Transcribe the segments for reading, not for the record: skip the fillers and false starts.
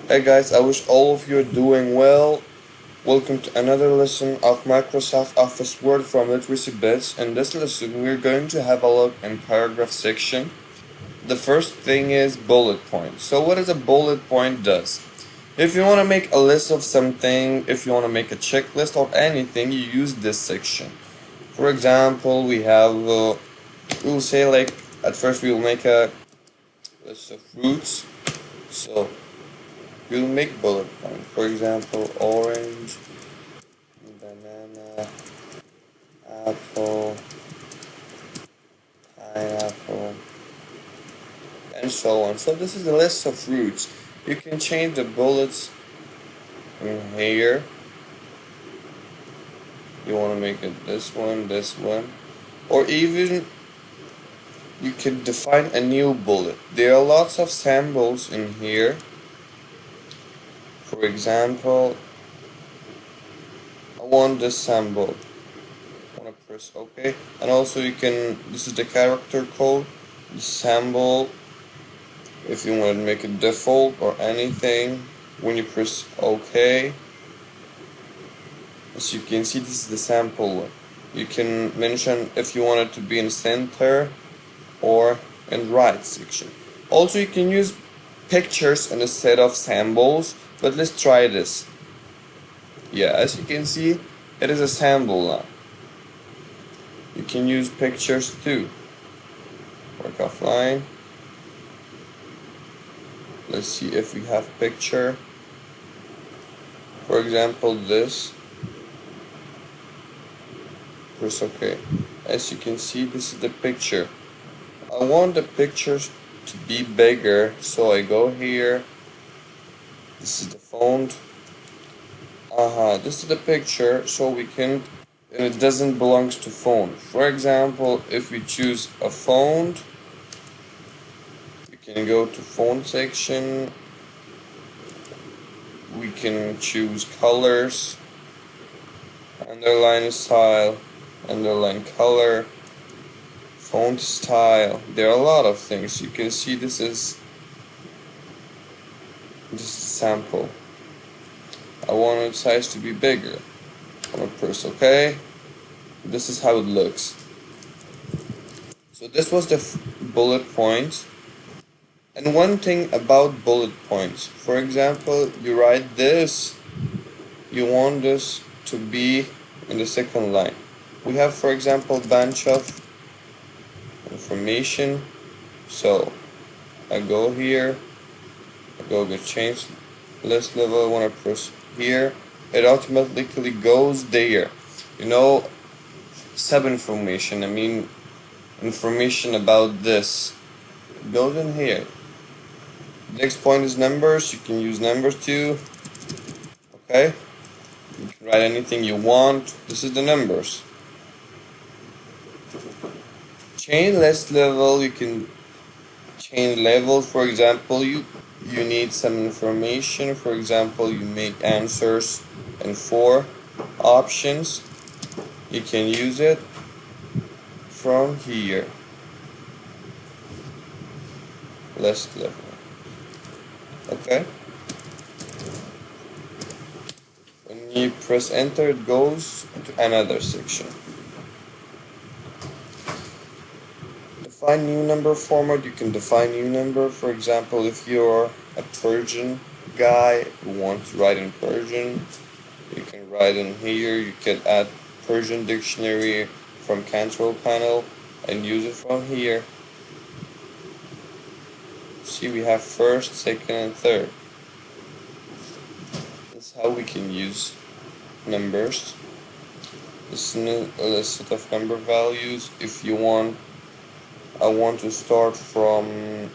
Hey guys, I wish all of you are doing well. Welcome to another lesson of Microsoft Office Word from Literacy Bits. In this lesson, we're going to have a look in paragraph section. The first thing is bullet point. So what does a bullet point does? If you want to make a list of something, if you want to make a checklist or anything, you use this section. For example, we'll say like, at first we'll make a list of fruits. So we'll make bullet point. For example, orange, banana, apple, pineapple, and so on. So this is a list of fruits. You can change the bullets in here. You want to make it this one, or even you can define a new bullet. There are lots of symbols in here. For example, I want this symbol. I want to press OK, and also you can. This is the character code. The symbol. If you want to make it default or anything, when you press OK, as you can see, this is the sample one. You can mention if you want it to be in center or in right section. Also, you can use pictures instead of symbols, but let's try this. Yeah, as you can see, it is a symbol now. You can use pictures too. Work offline. Let's see if we have picture. For example, this. Press OK. As you can see, this is the picture. I want the pictures to be bigger, so I go here. This is the font. This is the picture, so we can, and it doesn't belong to font. For example, if we choose a font, we can go to font section. We can choose colors, underline style, underline color, font style. There are a lot of things. You can see this is just a sample. I want its size to be bigger. I'm gonna press OK. This is how it looks. So this was the bullet points. And one thing about bullet points, for example, you write this, you want this to be in the second line. We have, for example, bunch of information. So I go here, I go to change list level, I want to press here, it automatically goes there. You know, sub information, I mean information about this goes in here. Next point is numbers. You can use numbers too. Okay, you can write anything you want. This is the numbers. Change list level. You can change levels. For example, you need some information. For example, you make answers and 4 options. You can use it from here. List level. Okay. When you press enter, it goes to another section. Define new number format. You can define new number. For example, if you're a Persian guy who wants to write in Persian, you can write in here. You can add Persian dictionary from control panel and use it from here. See, we have first, second, and third. That's how we can use numbers. This is a set of number values. If you want, I want to start from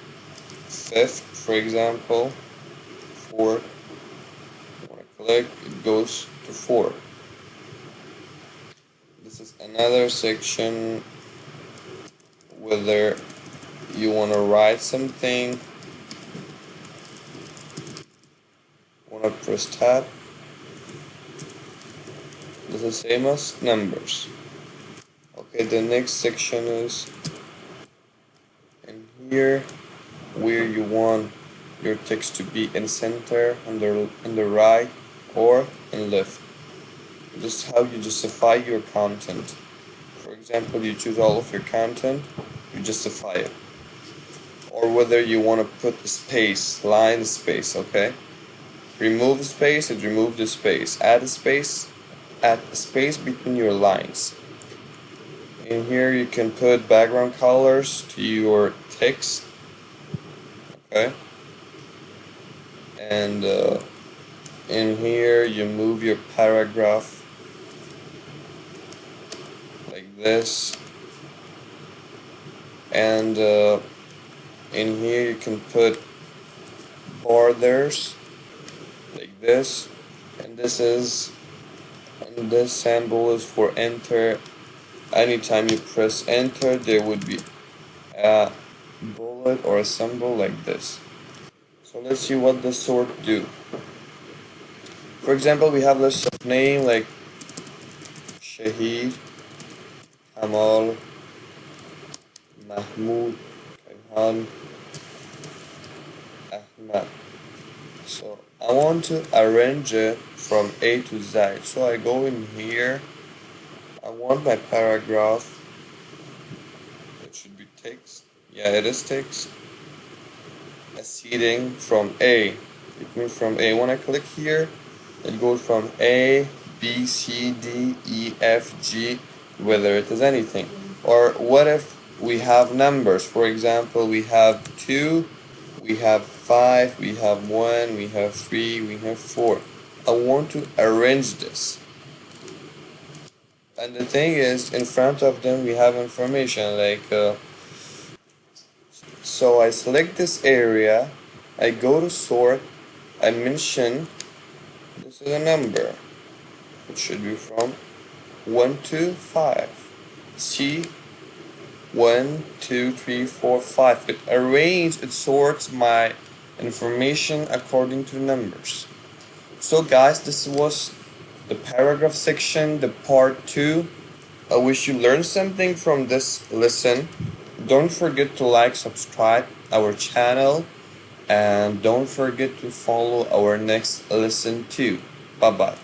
5th, for example, 4. When I click, it goes to 4. This is another section whether you want to write something. Want to press tab. This is the same as numbers. Okay, the next section is in here where you want your text to be in center, on the right, or in left. This is how you justify your content. For example, you choose all of your content, you justify it. Or whether you want to put a space, line space, okay? Remove the space and remove the space. Add a space between your lines. In here you can put background colors to your text, okay? And in here you move your paragraph like this, and in here you can put borders like this, and this symbol is for enter. Anytime you press enter, there would be a bullet or a symbol like this. So let's see what the sort do. For example, we have list of name like Shahid, Kamal, Mahmoud, Kayhan, Ahmad. So I want to arrange it from A to Z. So I go in here. I want my paragraph. It should be text. Yeah, it is text. Ascending from A. It means from A. When I click here, it goes from A, B, C, D, E, F, G, whether it is anything. Or what if we have numbers? For example, we have 2, we have 5, we have 1, we have 3, we have 4. I want to arrange this. And the thing is, in front of them we have information like so I select this area, I go to sort, I mention this is a number. It should be from 1 to 5. C 1, 2, 3, 4, 5. It sorts my information according to numbers. So guys, this was the paragraph section, the part 2. I wish you learned something from this lesson. Don't forget to like, subscribe our channel, and don't forget to follow our next lesson too. Bye bye.